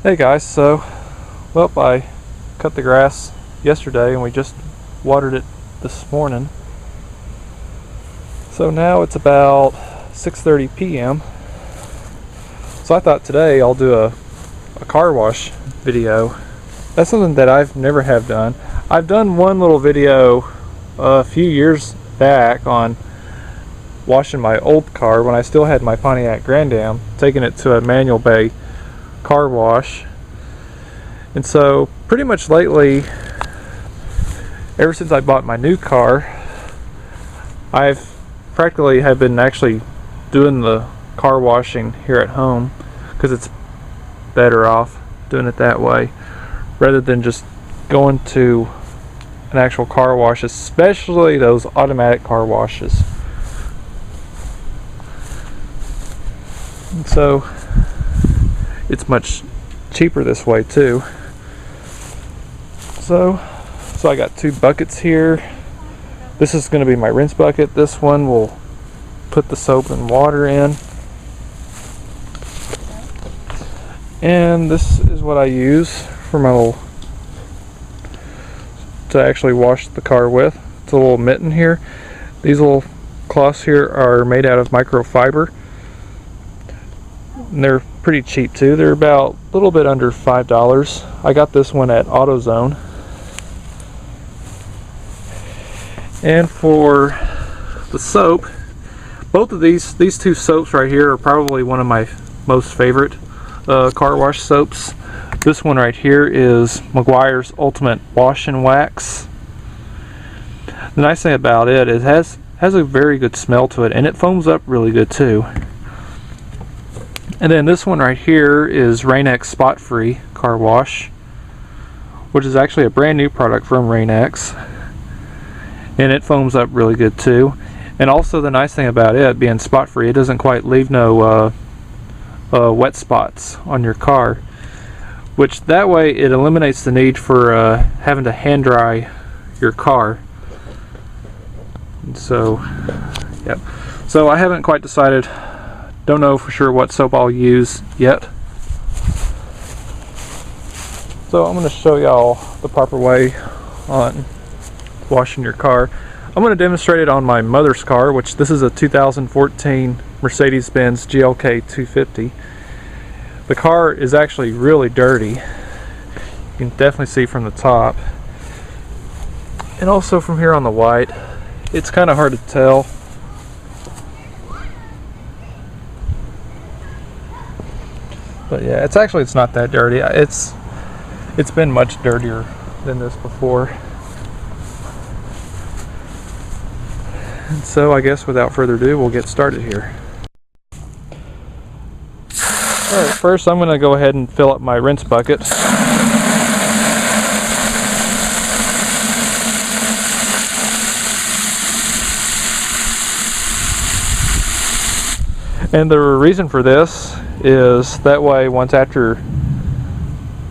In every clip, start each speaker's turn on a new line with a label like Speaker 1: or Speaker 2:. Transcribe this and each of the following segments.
Speaker 1: Hey guys, well, I cut the grass yesterday and we just watered it this morning. So now it's about 6:30 p.m. So I thought today I'll do a car wash video. That's something that I've never have done. I've done one little video a few years back on washing my old car when I still had my Pontiac Grand Am, taking it to a manual bay car wash. And so pretty much lately, ever since I bought my new car, I've practically have been actually doing the car washing here at home because it's better off doing it that way rather than just going to an actual car wash, especially those automatic car washes. And so it's much cheaper this way too. So I got two buckets here. This is going to be my rinse bucket. This one will put the soap and water in. And this is what I use for my to actually wash the car with. It's a little mitten here. These little cloths here are made out of microfiber. And they're pretty cheap too. They're about a little bit under $5. I got this one at AutoZone. And for the soap, both of these two soaps right here are probably one of my most favorite car wash soaps. This one right here is Meguiar's Ultimate Wash and Wax. The nice thing about it is it has a very good smell to it, and it foams up really good too. And then this one right here is Rain-X Spot Free Car Wash, which is actually a brand new product from Rain-X, and it foams up really good too. And also the nice thing about it being spot free, it doesn't quite leave no wet spots on your car, which that way it eliminates the need for having to hand dry your car. And so yep, so I haven't quite decided, don't know for sure what soap I'll use yet. So I'm going to show y'all the proper way on washing your car. I'm going to demonstrate it on my mother's car, which this is a 2014 Mercedes-Benz GLK 250. The car is actually really dirty. You can definitely see from the top. And also from here on the white. It's kind of hard to tell. But yeah, it's not that dirty. It's been much dirtier than this before. And so I guess without further ado, we'll get started here. Alright, first I'm going to go ahead and fill up my rinse bucket. And the reason for this is that way, once after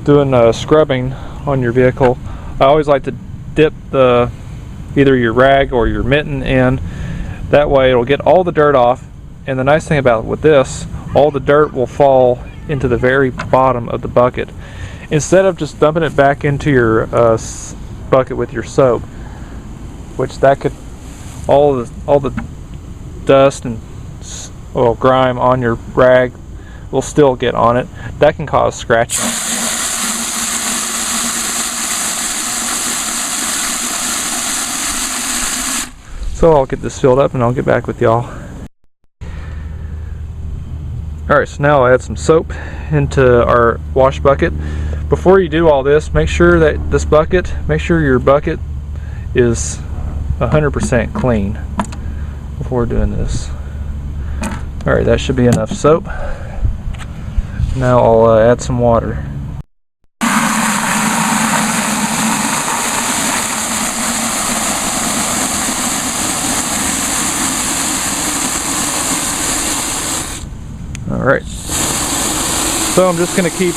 Speaker 1: doing scrubbing on your vehicle, I always like to dip either your rag or your mitten in. That way it'll get all the dirt off, and the nice thing about with this, all the dirt will fall into the very bottom of the bucket instead of just dumping it back into your bucket with your soap, which that could all the dust and grime on your rag will still get on it. That can cause scratching. So I'll get this filled up and I'll get back with y'all. Alright, so now I'll add some soap into our wash bucket. Before you do all this, make sure that make sure your bucket is 100% clean before doing this. Alright, that should be enough soap. Now I'll add some water. Alright, so I'm just going to keep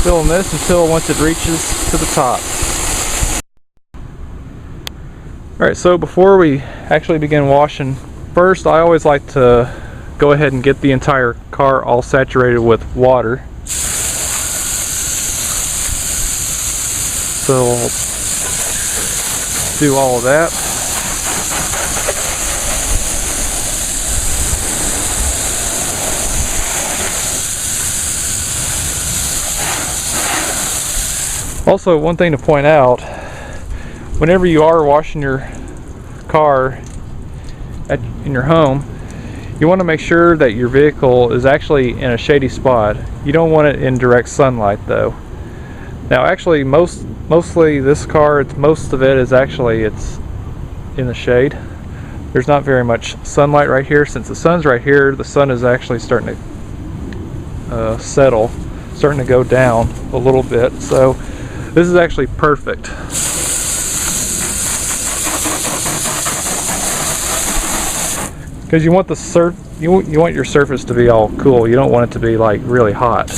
Speaker 1: filling this until once it reaches to the top. Alright, so before we actually begin washing, first I always like to go ahead and get the entire car all saturated with water. So I'll do all of that. Also, one thing to point out, whenever you are washing your car in your home, you want to make sure that your vehicle is actually in a shady spot. You don't want it in direct sunlight though. Now actually mostly this car, most of it is actually it's in the shade. There's not very much sunlight right here. Since the sun's right here, the sun is actually starting to settle, starting to go down a little bit. So this is actually perfect. Because you want you want your surface to be all cool. You don't want it to be like really hot.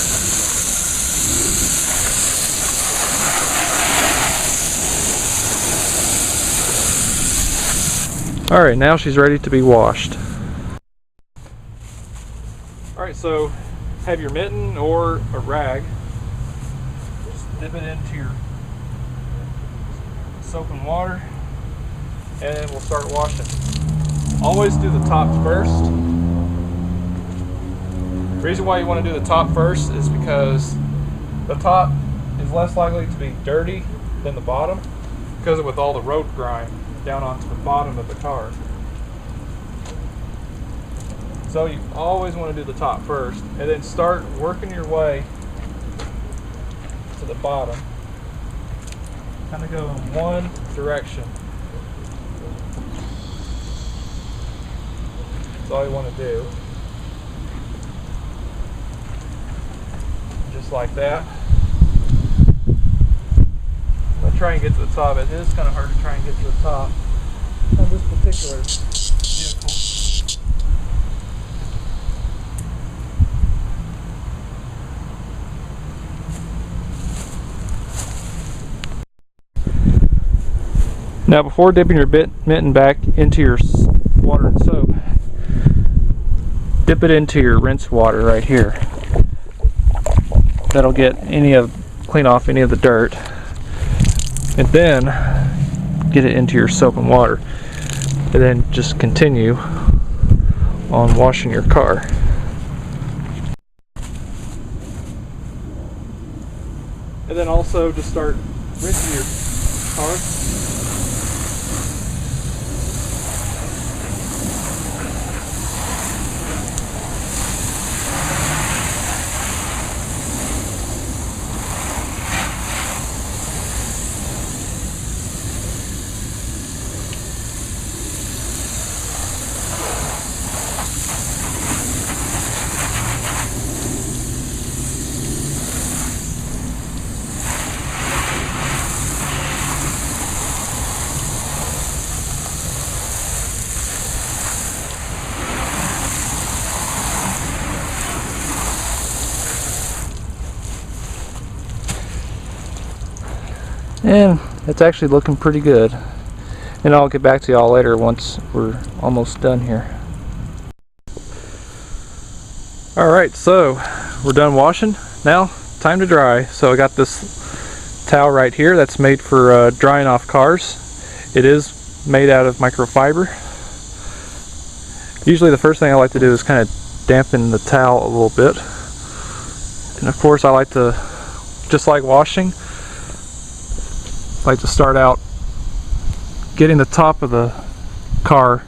Speaker 1: Alright, now she's ready to be washed. Alright, so have your mitten or a rag. Just dip it into your soap and water, and then we'll start washing. Always do the tops first. The reason why you want to do the top first is because the top is less likely to be dirty than the bottom, because with all the road grime down onto the bottom of the car. So you always want to do the top first, and then start working your way to the bottom. Kind of go in one direction. That's all you want to do. Just like that. I'm going to try and get to the top. It is kind of hard to try and get to the top on this particular vehicle. Now before dipping your mitten back into your water and soap, dip it into your rinse water right here. That'll get clean off any of the dirt. And then get it into your soap and water. And then just continue on washing your car. And then also just start rinsing your car. And it's actually looking pretty good. And I'll get back to y'all later once we're almost done here. Alright, so we're done washing. Now, time to dry. So I got this towel right here that's made for drying off cars. It is made out of microfiber. Usually the first thing I like to do is kind of dampen the towel a little bit. And of course I like to, just like washing, like to start out getting the top of the car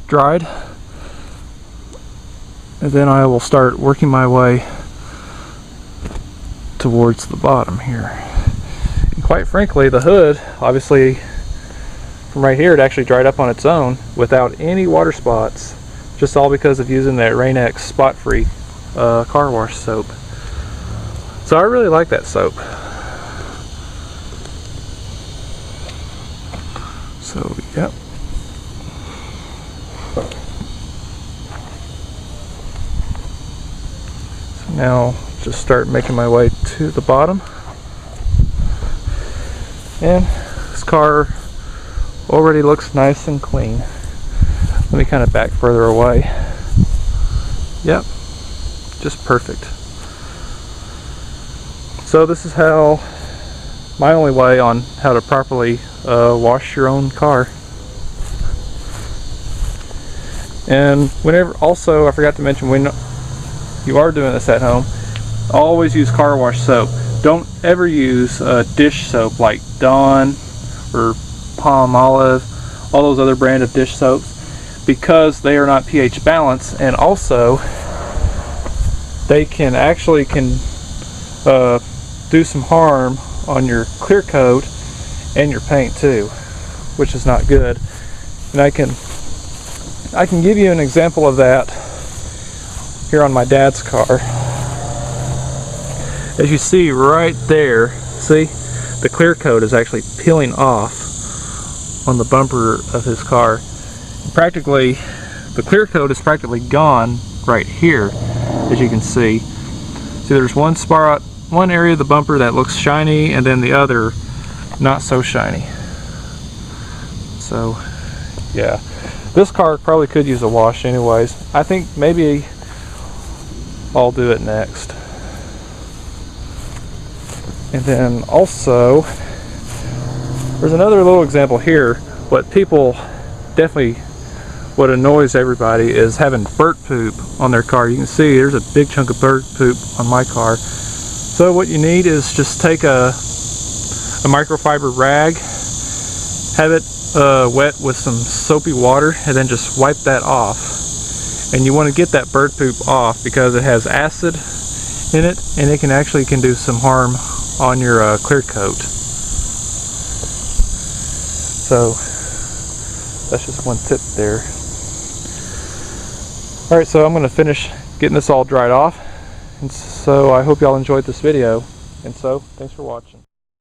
Speaker 1: dried, and then I will start working my way towards the bottom here. And quite frankly, the hood, obviously from right here, it actually dried up on its own without any water spots, just all because of using that Rain-X spot-free car wash soap. So I really like that soap. So, yep. So now, just start making my way to the bottom. And this car already looks nice and clean. Let me kind of back further away. Yep, just perfect. So this is how my only way on how to properly wash your own car. And whenever, also I forgot to mention, when you are doing this at home, always use car wash soap. Don't ever use dish soap like Dawn or Palmolive, all those other brand of dish soaps, because they are not pH balanced, and also they can actually do some harm on your clear coat and your paint too, which is not good. And I can give you an example of that here on my dad's car. As you see right there, see, the clear coat is actually peeling off on the bumper of his car. Practically, the clear coat is practically gone right here, as you can see. See, there's one spot, one area of the bumper that looks shiny, and then the other not so shiny. So, yeah. This car probably could use a wash anyways. I think maybe I'll do it next. And then also, there's another little example here. What people definitely, what annoys everybody is having bird poop on their car. You can see there's a big chunk of bird poop on my car. So what you need is just take a microfiber rag, have it wet with some soapy water, and then just wipe that off. And you want to get that bird poop off because it has acid in it, and it can do some harm on your clear coat. So that's just one tip there. Alright, so I'm going to finish getting this all dried off, and so I hope y'all enjoyed this video, and so thanks for watching.